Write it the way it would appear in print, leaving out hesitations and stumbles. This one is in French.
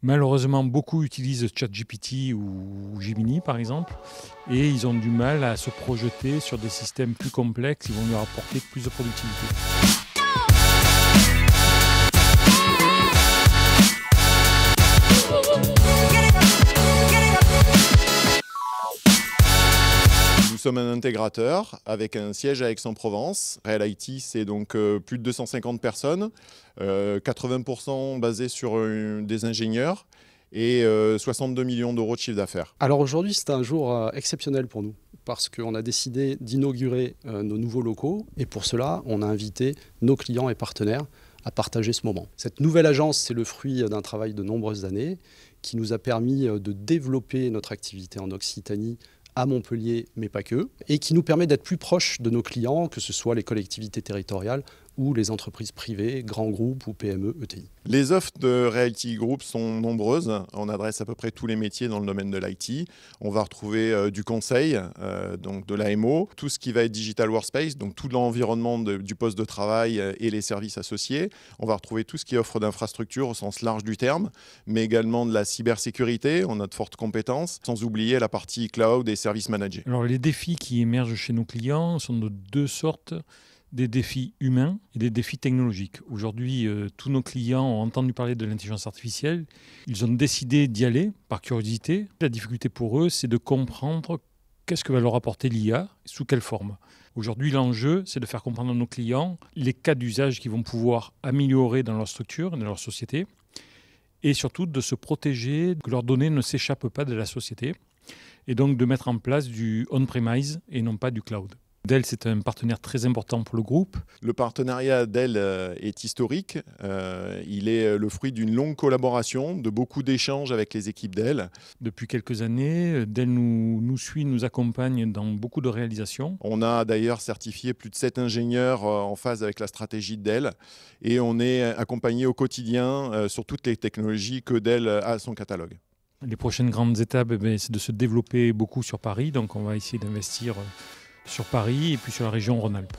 Malheureusement, beaucoup utilisent ChatGPT ou Gemini, par exemple, et ils ont du mal à se projeter sur des systèmes plus complexes qui vont leur apporter plus de productivité. Nous sommes un intégrateur avec un siège à Aix-en-Provence. Real IT, c'est donc plus de 250 personnes, 80% basés sur des ingénieurs et 62 millions d'euros de chiffre d'affaires. Alors aujourd'hui, c'est un jour exceptionnel pour nous parce qu'on a décidé d'inaugurer nos nouveaux locaux et pour cela, on a invité nos clients et partenaires à partager ce moment. Cette nouvelle agence, c'est le fruit d'un travail de nombreuses années qui nous a permis de développer notre activité en Occitanie, à Montpellier, mais pas que, et qui nous permet d'être plus proches de nos clients, que ce soit les collectivités territoriales ou les entreprises privées, grands groupes ou PME, ETI. Les offres de Reality Group sont nombreuses. On adresse à peu près tous les métiers dans le domaine de l'IT. On va retrouver du conseil, donc de l'AMO, tout ce qui va être Digital Workspace, donc tout l'environnement du poste de travail et les services associés. On va retrouver tout ce qui offre d'infrastructures au sens large du terme, mais également de la cybersécurité. On a de fortes compétences, sans oublier la partie cloud et services managés. Alors, les défis qui émergent chez nos clients sont de deux sortes. Des défis humains et des défis technologiques. Aujourd'hui, tous nos clients ont entendu parler de l'intelligence artificielle. Ils ont décidé d'y aller par curiosité. La difficulté pour eux, c'est de comprendre qu'est-ce que va leur apporter l'IA, sous quelle forme. Aujourd'hui, l'enjeu, c'est de faire comprendre à nos clients les cas d'usage qu'ils vont pouvoir améliorer dans leur structure, dans leur société, et surtout de se protéger, que leurs données ne s'échappent pas de la société, et donc de mettre en place du on-premise et non pas du cloud. Dell, c'est un partenaire très important pour le groupe. Le partenariat Dell est historique. Il est le fruit d'une longue collaboration, de beaucoup d'échanges avec les équipes Dell. Depuis quelques années, Dell nous suit, nous accompagne dans beaucoup de réalisations. On a d'ailleurs certifié plus de 7 ingénieurs en phase avec la stratégie de Dell. Et on est accompagné au quotidien sur toutes les technologies que Dell a à son catalogue. Les prochaines grandes étapes, c'est de se développer beaucoup sur Paris. Donc on va essayer d'investir sur Paris et puis sur la région Rhône-Alpes.